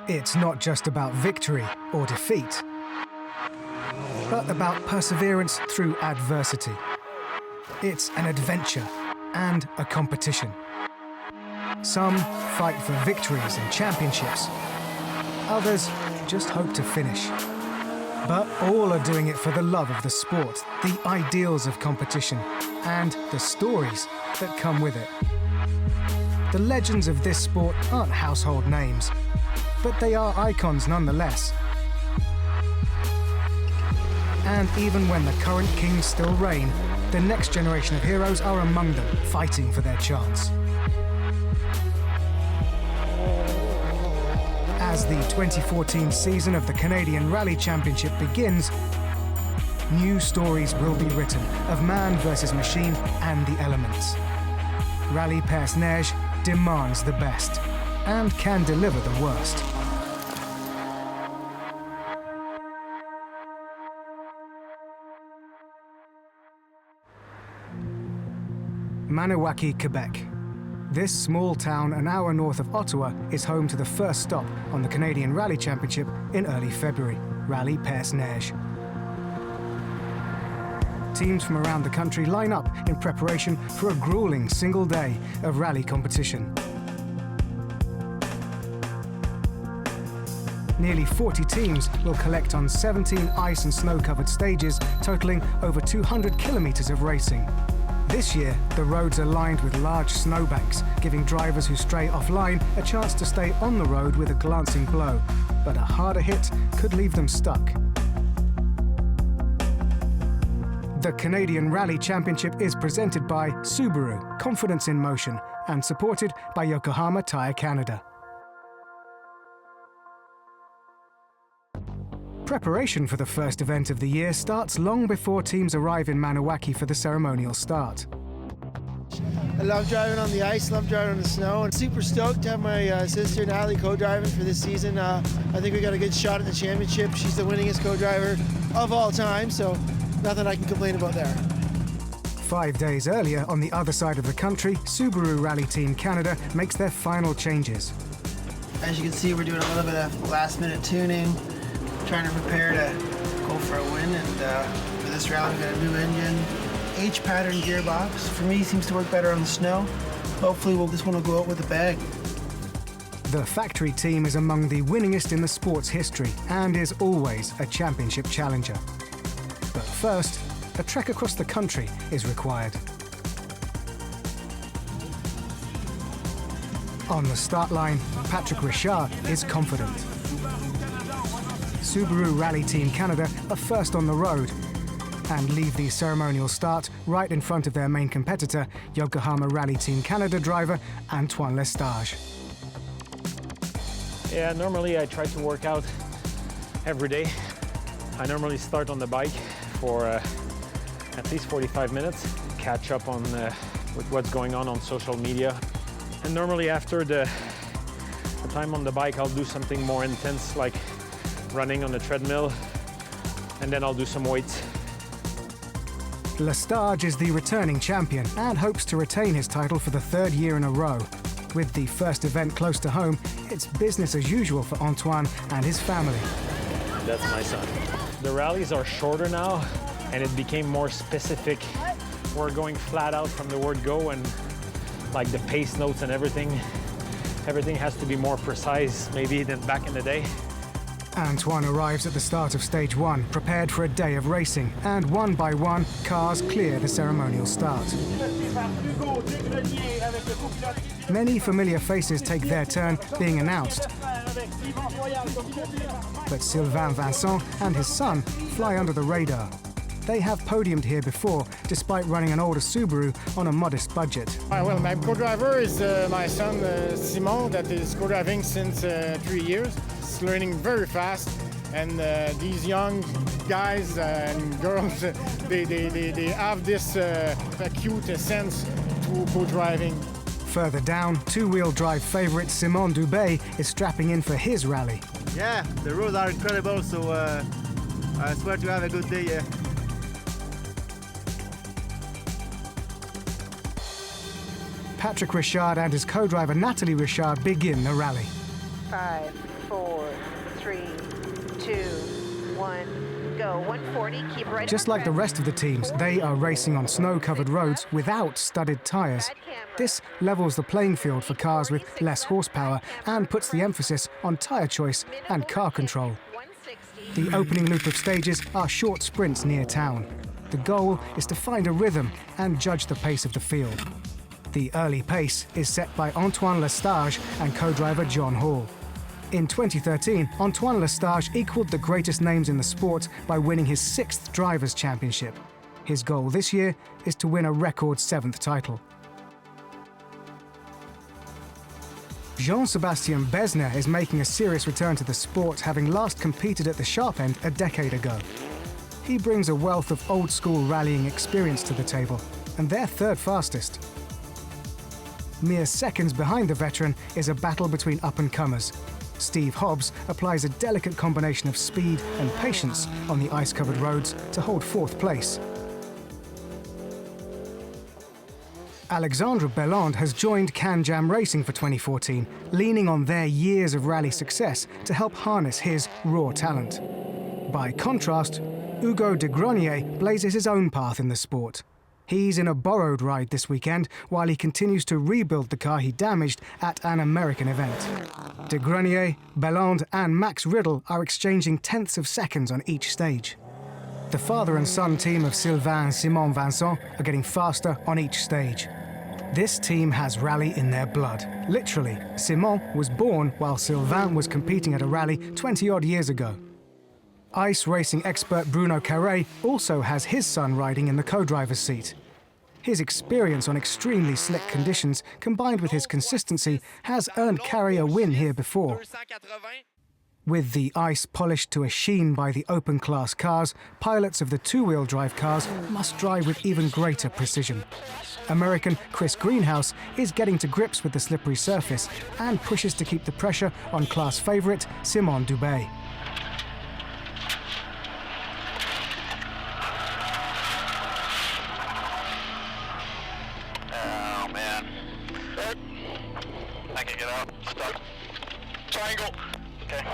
It's not just about victory or defeat, but about perseverance through adversity. It's an adventure and a competition. Some fight for victories and championships. Others just hope to finish. But all are doing it for the love of the sport, the ideals of competition, and the stories that come with it. The legends of this sport aren't household names, but they are icons nonetheless. And even when the current kings still reign, the next generation of heroes are among them, fighting for their chance. As the 2014 season of the Canadian Rallye Championship begins, new stories will be written of man versus machine and the elements. Rallye Perce Neige demands the best and can deliver the worst. Maniwaki, Quebec. This small town an hour north of Ottawa is home to the first stop on the Canadian Rallye Championship in early February, Rallye Perce Neige. Teams from around the country line up in preparation for a grueling single day of rally competition. Nearly 40 teams will collect on 17 ice and snow-covered stages, totaling over 200 kilometers of racing. This year, the roads are lined with large snowbanks, giving drivers who stray offline a chance to stay on the road with a glancing blow, but a harder hit could leave them stuck. The Canadian Rallye Championship is presented by Subaru, Confidence in Motion, and supported by Yokohama Tire Canada. Preparation for the first event of the year starts long before teams arrive in Maniwaki for the ceremonial start. I love driving on the ice, love driving on the snow, and super stoked to have my sister Natalie co-driving for this season. I think we got a good shot at the championship. She's the winningest co-driver of all time, so nothing I can complain about there. 5 days earlier, on the other side of the country, Subaru Rally Team Canada makes their final changes. As you can see, we're doing a little bit of last-minute tuning, trying to prepare to go for a win, and for this rally we've got a new engine, H-pattern gearbox. For me, it seems to work better on the snow. Hopefully this one will go out with a bag. The factory team is among the winningest in the sport's history and is always a championship challenger. But first, a trek across the country is required. On the start line, Patrick Richard is confident. Subaru Rally Team Canada are first on the road and leave the ceremonial start right in front of their main competitor, Yokohama Rally Team Canada driver Antoine Lestage. Yeah, normally I try to work out every day. I normally start on the bike for at least 45 minutes, catch up on with what's going on social media. And normally after the time on the bike, I'll do something more intense, like running on the treadmill, and then I'll do some weights. Lestage is the returning champion and hopes to retain his title for the third year in a row. With the first event close to home, it's business as usual for Antoine and his family. That's my son. The rallies are shorter now, and it became more specific. We're going flat out from the word go, and like the pace notes and everything has to be more precise maybe than back in the day. Antoine arrives at the start of stage one, prepared for a day of racing, and one by one, cars clear the ceremonial start. Many familiar faces take their turn being announced. But Sylvain Vincent and his son fly under the radar. They have podiumed here before, despite running an older Subaru on a modest budget. Well, my co-driver is my son Simon, that is co-driving since 3 years. He's learning very fast, and these young guys and girls, they have this acute sense to co-driving. Further down, two-wheel drive favorite Simon Dubé is strapping in for his rally. Yeah, the roads are incredible, so I swear to have a good day. Yeah. Patrick Richard and his co-driver Nathalie Richard begin the rally. 5, 4, 3, 2, 1, go. 140, keep right. Just like the rest of the teams, they are racing on snow-covered roads without studded tyres. This levels the playing field for cars with less horsepower and puts the emphasis on tyre choice and car control. The opening loop of stages are short sprints near town. The goal is to find a rhythm and judge the pace of the field. The early pace is set by Antoine Lestage and co-driver John Hall. In 2013, Antoine Lestage equaled the greatest names in the sport by winning his 6th Drivers' Championship. His goal this year is to win a record 7th title. Jean-Sébastien Besner is making a serious return to the sport, having last competed at the sharp end a decade ago. He brings a wealth of old-school rallying experience to the table, and they're third fastest. Mere seconds behind the veteran is a battle between up-and-comers. Steve Hobbs applies a delicate combination of speed and patience on the ice-covered roads to hold 4th place. Alexandre Belland has joined Can-Jam Racing for 2014, leaning on their years of rally success to help harness his raw talent. By contrast, Hugo de Grenier blazes his own path in the sport. He's in a borrowed ride this weekend while he continues to rebuild the car he damaged at an American event. De Grenier, Belland and Max Riddle are exchanging tenths of seconds on each stage. The father and son team of Sylvain and Simon Vincent are getting faster on each stage. This team has rally in their blood. Literally, Simon was born while Sylvain was competing at a rally 20-odd years ago. Ice racing expert Bruno Carré also has his son riding in the co-driver's seat. His experience on extremely slick conditions, combined with his consistency, has earned Carré a win here before. With the ice polished to a sheen by the open-class cars, pilots of the two-wheel drive cars must drive with even greater precision. American Chris Greenhouse is getting to grips with the slippery surface and pushes to keep the pressure on class favourite Simon Dubé. Oh man. I can get out. Stuck. Triangle. Okay.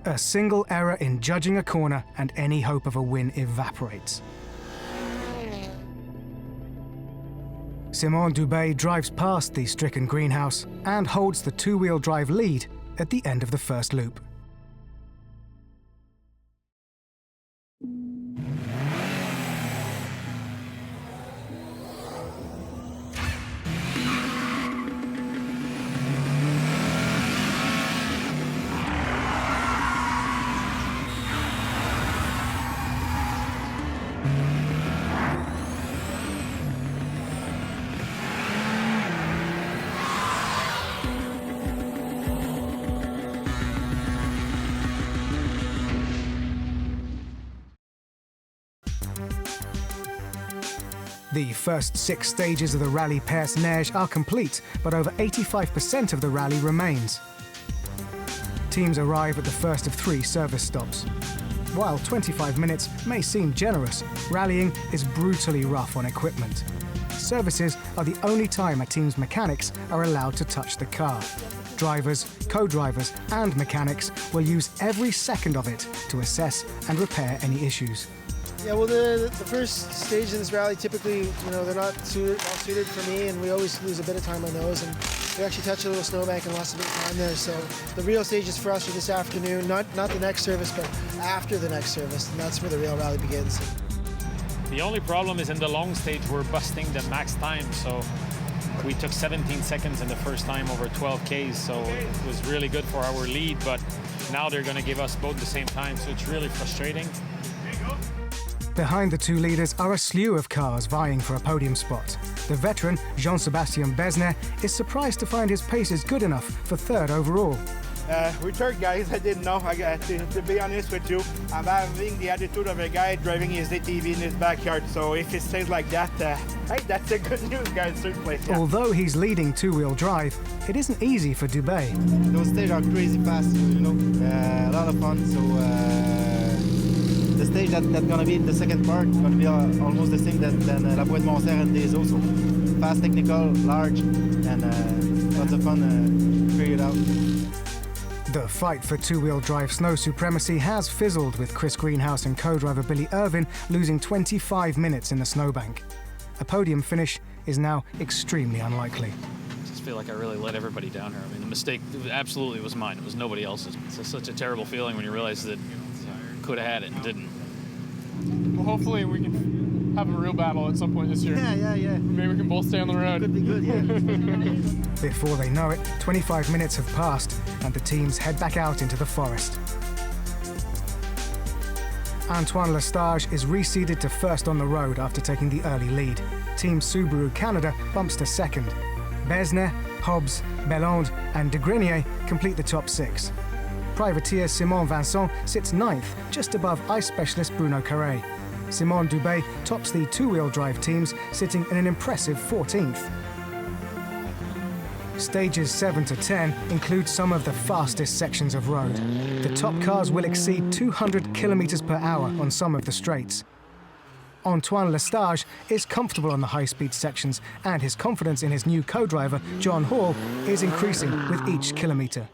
A single error in judging a corner and any hope of a win evaporates. Simon Dubé drives past the stricken Greenhouse and holds the two-wheel drive lead at the end of the first loop. The first 6 stages of the Rallye Perce Neige are complete, but over 85% of the rally remains. Teams arrive at the first of 3 service stops. While 25 minutes may seem generous, rallying is brutally rough on equipment. Services are the only time a team's mechanics are allowed to touch the car. Drivers, co-drivers and mechanics will use every second of it to assess and repair any issues. Yeah, well, the first stage in this rally, typically, they're not well suited for me, and we always lose a bit of time on those. And we actually touched a little snowbank and lost a bit of time there. So the real stages for us are this afternoon, not the next service, but after the next service, and that's where the real rally begins. The only problem is in the long stage, we're busting the max time. So we took 17 seconds in the first time over 12 Ks, so it was really good for our lead, but now they're going to give us both the same time, so it's really frustrating. Behind the 2 leaders are a slew of cars vying for a podium spot. The veteran, Jean-Sébastien Besner, is surprised to find his pace is good enough for 3rd overall. We're third, guys. I didn't know. To be honest with you, I'm having the attitude of a guy driving his ATV in his backyard. So if it stays like that, hey, that's a good news, guys. Third place. Yeah. Although he's leading two-wheel drive, it isn't easy for Dubé. Those stages are crazy fast, a lot of fun. So the stage that's gonna be the second part is gonna be almost the same than La Boîte Montserrat and Des Eaux. So fast, technical, large, and lots of fun. Figure it out. The fight for two-wheel drive snow supremacy has fizzled, with Chris Greenhouse and co-driver Billy Irvin losing 25 minutes in the snowbank. A podium finish is now extremely unlikely. I just feel like I really let everybody down here. I mean, the mistake absolutely was mine. It was nobody else's. It's just such a terrible feeling when you realize that could have had it and didn't. Well, hopefully we can have a real battle at some point this year. Yeah. Maybe we can both stay on the road. Could be good, yeah. Before they know it, 25 minutes have passed and the teams head back out into the forest. Antoine Lestage is reseeded to first on the road after taking the early lead. Team Subaru Canada bumps to second. Besner, Hobbs, Belland and de Grenier complete the top 6. Privateer Simon Vincent sits 9th, just above ice specialist Bruno Carré. Simon Dubé tops the two-wheel drive teams, sitting in an impressive 14th. Stages 7 to 10 include some of the fastest sections of road. The top cars will exceed 200 kilometers per hour on some of the straights. Antoine Lestage is comfortable on the high-speed sections, and his confidence in his new co-driver, John Hall, is increasing with each kilometer.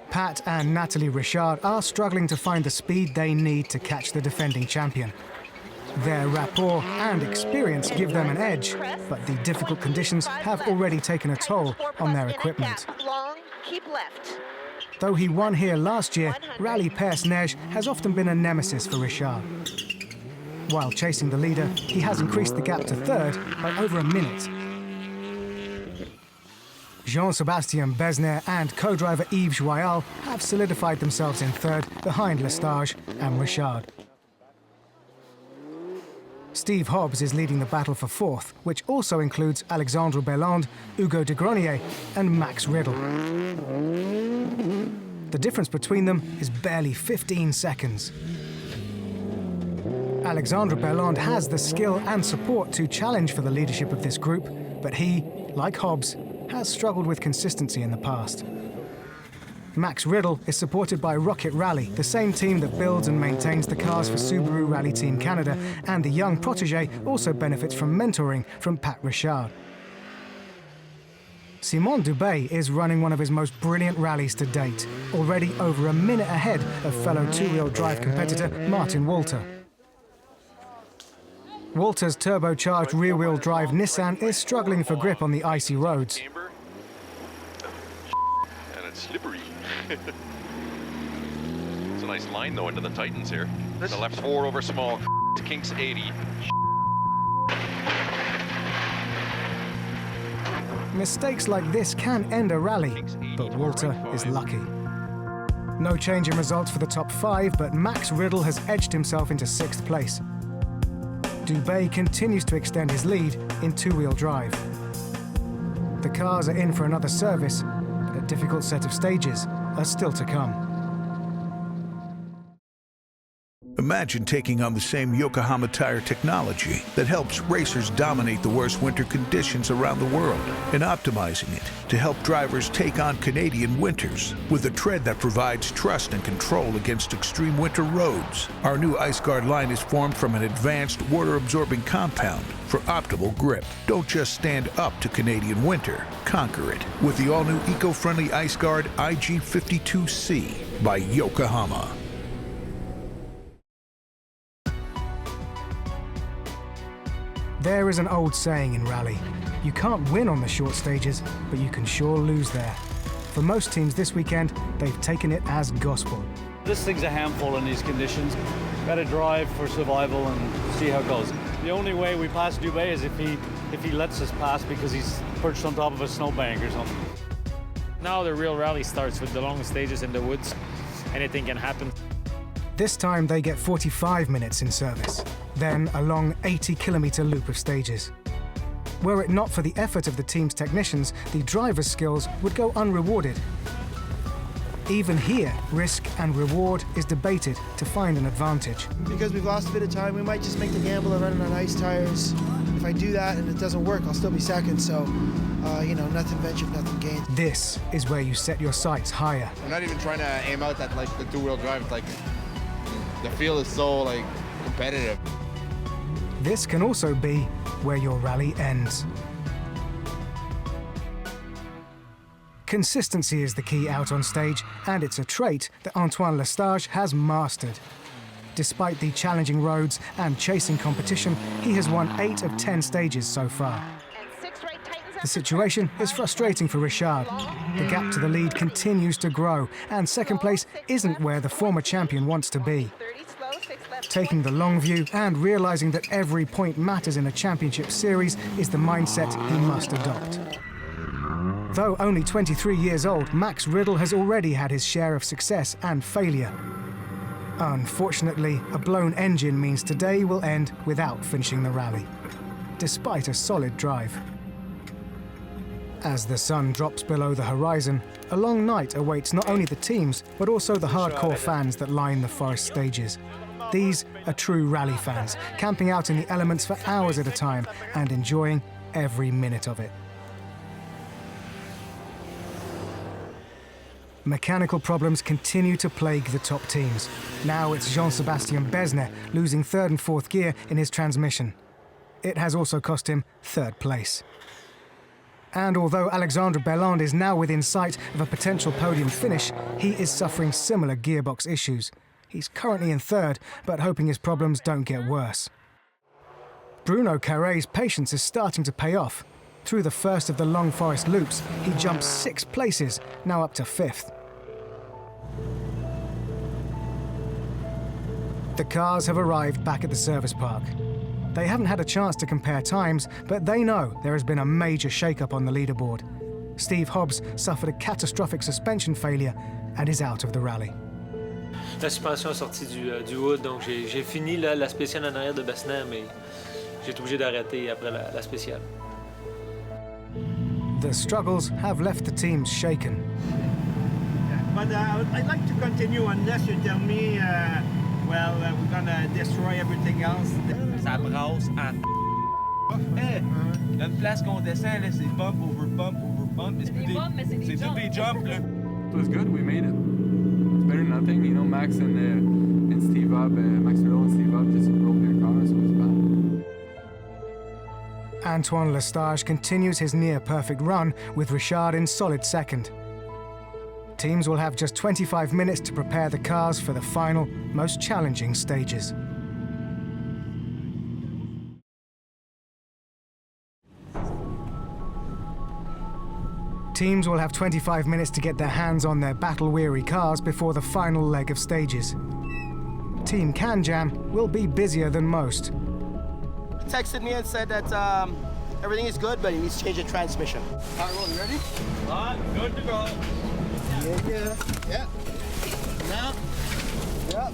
Pat and Nathalie Richard are struggling to find the speed they need to catch the defending champion. Their rapport and experience give them an edge, but the difficult conditions have already taken a toll on their equipment. Long, keep left. Though he won here last year, Rallye Perce Neige has often been a nemesis for Richard. While chasing the leader, he has increased the gap to third by over a minute. Jean-Sébastien Besner and co-driver Yves Joyal have solidified themselves in third behind Lestage and Richard. Steve Hobbs is leading the battle for fourth, which also includes Alexandre Belland, Hugo de Grenier and Max Riddle. The difference between them is barely 15 seconds. Alexandre Belland has the skill and support to challenge for the leadership of this group, but he, like Hobbs, has struggled with consistency in the past. Max Riddle is supported by Rocket Rally, the same team that builds and maintains the cars for Subaru Rally Team Canada, and the young protégé also benefits from mentoring from Pat Richard. Simon Dubé is running one of his most brilliant rallies to date, already over a minute ahead of fellow two-wheel drive competitor Martin Walter. Walter's turbocharged rear-wheel drive Nissan is struggling for grip on the icy roads. And it's slippery. It's a nice line though into the Titans here. The left's forward over small. Kinks 80. Mistakes like this can end a rally, but Walter is lucky. No change in results for the top 5, but Max Riddle has edged himself into 6th place. Dubé continues to extend his lead in two-wheel drive. The cars are in for another service, but a difficult set of stages are still to come. Imagine taking on the same Yokohama tire technology that helps racers dominate the worst winter conditions around the world and optimizing it to help drivers take on Canadian winters with a tread that provides trust and control against extreme winter roads. Our new IceGuard line is formed from an advanced water-absorbing compound for optimal grip. Don't just stand up to Canadian winter, conquer it with the all-new eco-friendly IceGuard IG52C by Yokohama. There is an old saying in rally: you can't win on the short stages, but you can sure lose there. For most teams this weekend, they've taken it as gospel. This thing's a handful in these conditions. Got to drive for survival and see how it goes. The only way we pass Dubé is if he lets us pass because he's perched on top of a snowbank or something. Now the real rally starts with the long stages in the woods. Anything can happen. This time they get 45 minutes in service, then a long 80-kilometer loop of stages. Were it not for the effort of the team's technicians, the driver's skills would go unrewarded. Even here, risk and reward is debated to find an advantage. Because we've lost a bit of time, we might just make the gamble of running on ice tires. If I do that and it doesn't work, I'll still be second, so, nothing ventured, nothing gained. This is where you set your sights higher. I'm not even trying to aim out at, the two-wheel drive. It's the field is so, competitive. This can also be where your rally ends. Consistency is the key out on stage, and it's a trait that Antoine Lestage has mastered. Despite the challenging roads and chasing competition, he has won 8 of 10 stages so far. The situation is frustrating for Richard. The gap to the lead continues to grow, and second place isn't where the former champion wants to be. Taking the long view and realizing that every point matters in a championship series is the mindset he must adopt. Though only 23 years old, Max Riddle has already had his share of success and failure. Unfortunately, a blown engine means today will end without finishing the rally, despite a solid drive. As the sun drops below the horizon, a long night awaits not only the teams, but also the hardcore fans that line the forest stages. These are true rally fans, camping out in the elements for hours at a time and enjoying every minute of it. Mechanical problems continue to plague the top teams. Now it's Jean-Sébastien Besnay losing third and fourth gear in his transmission. It has also cost him third place. And although Alexandre Belland is now within sight of a potential podium finish, he is suffering similar gearbox issues. He's currently in third, but hoping his problems don't get worse. Bruno Carré's patience is starting to pay off. Through the first of the long forest loops, he jumps 6 places, now up to 5th. The cars have arrived back at the service park. They haven't had a chance to compare times, but they know there has been a major shake-up on the leaderboard. Steve Hobbs suffered a catastrophic suspension failure and is out of the rally. La suspension est sortie du hood, donc j'ai fini la spéciale en arrière de Besnay, mais j'ai été obligé d'arrêter après la spéciale. The struggles have left the teams shaken. But I'd like to continue unless you tell me, we're gonna destroy everything else. Ça brasse en hey, une place qu'on descend, là, c'est bump over bump over bump. C'est tous des jumps, là. It was good, we made it. It's better than nothing, you know, Max and Steve Up, Max Riddle and Steve Up just broke their car, so it was bad. Antoine Lestage continues his near-perfect run with Richard in solid second. Teams will have just 25 minutes to prepare the cars for the final, most challenging stages. Teams will have 25 minutes to get their hands on their battle-weary cars before the final leg of stages. Team Can-Jam will be busier than most. He texted me and said that everything is good, but he needs to change the transmission. All right, well, you ready? Good to go. Yeah. Now. Yep.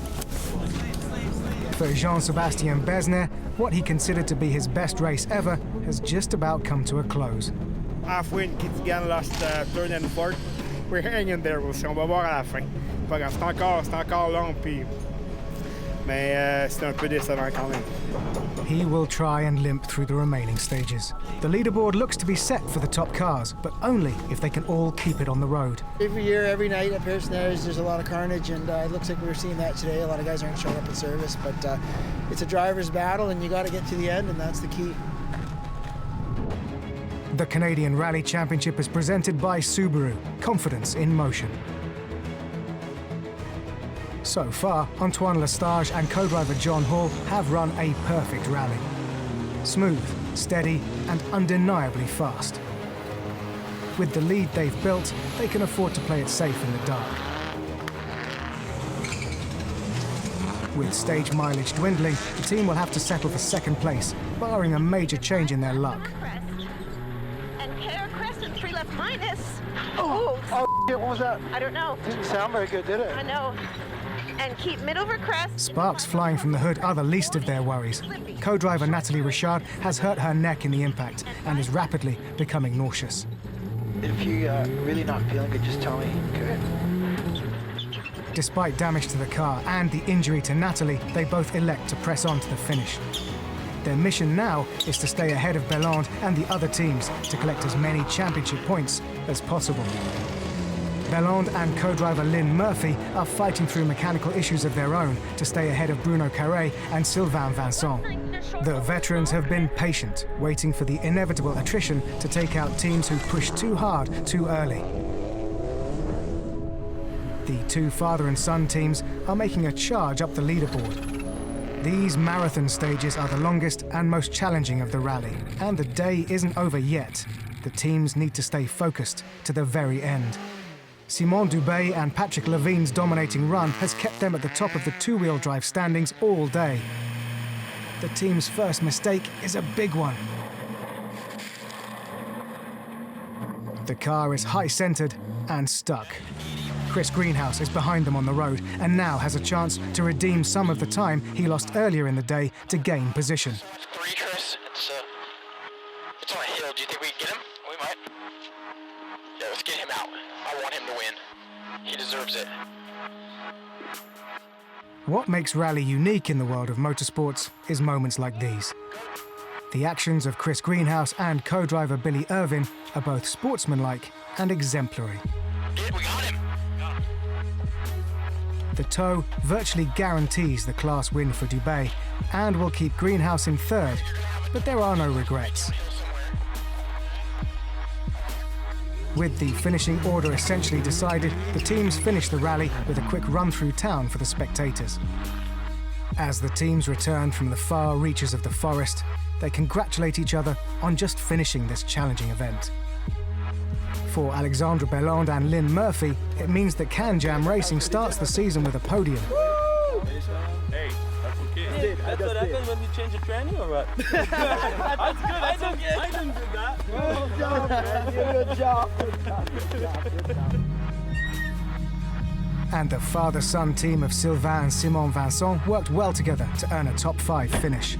For Jean-Sébastien Besnay, what he considered to be his best race ever has just about come to a close. Halfway, Kitigan lost third and fourth. We're hanging there, we'll see. On va voir à la fin. Pas grave, c'est encore long, puis... Mais c'est un peu décevant quand même. He will try and limp through the remaining stages. The leaderboard looks to be set for the top cars, but only if they can all keep it on the road. Every year, every night at Perce Neige, there's a lot of carnage, and it looks like we're seeing that today. A lot of guys aren't showing up at service, but it's a driver's battle, and you got to get to the end, and that's the key. The Canadian Rally Championship is presented by Subaru, confidence in motion. So far, Antoine Lestage and co-driver John Hall have run a perfect rally. Smooth, steady, and undeniably fast. With the lead they've built, they can afford to play it safe in the dark. With stage mileage dwindling, the team will have to settle for second place, barring a major change in their luck. Minus. Oh, what was that? I don't know. Didn't sound very good, did it? I know. And keep mid over crest. Sparks flying from the hood are the least of their worries. Co-driver Nathalie Richard has hurt her neck in the impact and is rapidly becoming nauseous. If you're really not feeling good, just tell me, okay? Despite damage to the car and the injury to Nathalie, they both elect to press on to the finish. Their mission now is to stay ahead of Belland and the other teams to collect as many championship points as possible. Belland and co-driver Lynn Murphy are fighting through mechanical issues of their own to stay ahead of Bruno Carré and Sylvain Vincent. The veterans have been patient, waiting for the inevitable attrition to take out teams who push too hard too early. The two father and son teams are making a charge up the leaderboard. These marathon stages are the longest and most challenging of the rally, and the day isn't over yet. The teams need to stay focused to the very end. Simon Dubé and Patrick Levine's dominating run has kept them at the top of the two-wheel drive standings all day. The team's first mistake is a big one. The car is high-centered and stuck. Chris Greenhouse is behind them on the road and now has a chance to redeem some of the time he lost earlier in the day to gain position. Three, Chris. It's on a hill. Do you think we can get him? We might. Yeah, let's get him out. I want him to win. He deserves it. What makes rally unique in the world of motorsports is moments like these. The actions of Chris Greenhouse and co-driver Billy Irvin are both sportsmanlike and exemplary. We got him. The tow virtually guarantees the class win for Dubé and will keep Greenhouse in third, but there are no regrets. With the finishing order essentially decided, the teams finish the rally with a quick run through town for the spectators. As the teams return from the far reaches of the forest, they congratulate each other on just finishing this challenging event. For Alexandre Belland and Lynn Murphy, it means that Can-Jam Racing starts the season with a podium. Hey, that's okay. That's what happens when you change a tranny or what? That's good. That's okay. I didn't do that. Good job, man. Good job. Good job. And the father-son team of Sylvain and Simon Vincent worked well together to earn a top 5 finish.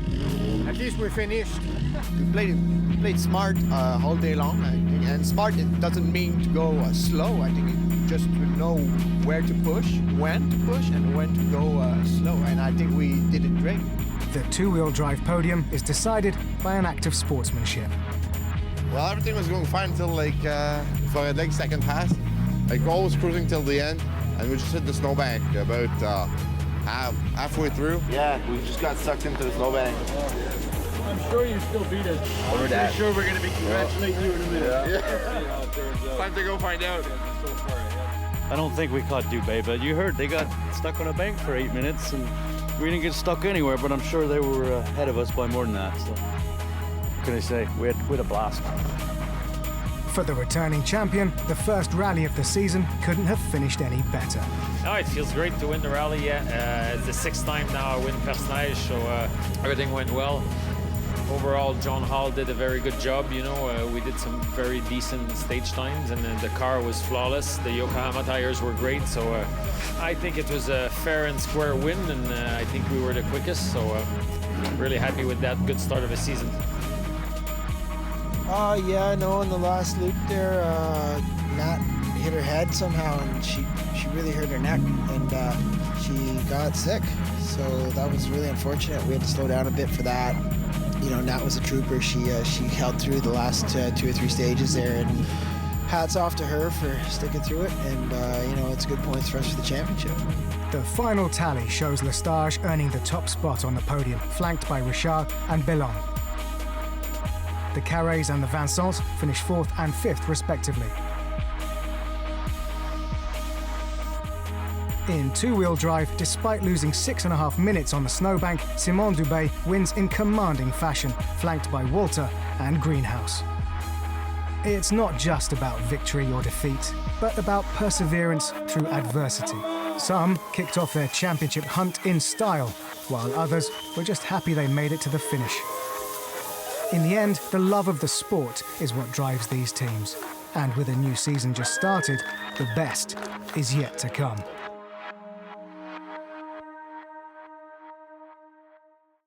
At least we finished. We played smart all day long, I think. And smart, it doesn't mean to go slow. I think it just to know where to push, when to push, and when to go slow. And I think we did it great. The two-wheel drive podium is decided by an act of sportsmanship. Well, everything was going fine until for a second pass. Always cruising till the end, and we just hit the snowbank about halfway through. Yeah, we just got sucked into the snowbank. I'm sure you still beat us. Over that. Sure, we're gonna be congratulating you in a minute. Yeah. Time to go find out. I don't think we caught Dubé, but you heard they got stuck on a bank for 8 minutes, and we didn't get stuck anywhere, but I'm sure they were ahead of us by more than that. So, what can I say? We had a blast. For the returning champion, the first rally of the season couldn't have finished any better. No, it feels great to win the rally. It's the 6th time now I win Perce Neige, so everything went well. Overall, John Hall did a very good job. You know, we did some very decent stage times, and then the car was flawless. The Yokohama tires were great, so I think it was a fair and square win, and I think we were the quickest. So really happy with that good start of a season. Yeah, I know in the last loop there, Nat hit her head somehow, and she really hurt her neck, and she got sick. So that was really unfortunate. We had to slow down a bit for that. You know, Nat was a trooper. She held through the last 2 or 3 stages there, and hats off to her for sticking through it. And you know, it's good points for us for the championship. The final tally shows Lestage earning the top spot on the podium, flanked by Richard and Belland. The Carrés and the Vincents finished 4th and 5th respectively. In two-wheel drive, despite losing 6.5 minutes on the snowbank, Simon Dubé wins in commanding fashion, flanked by Walter and Greenhouse. It's not just about victory or defeat, but about perseverance through adversity. Some kicked off their championship hunt in style, while others were just happy they made it to the finish. In the end, the love of the sport is what drives these teams. And with a new season just started, the best is yet to come.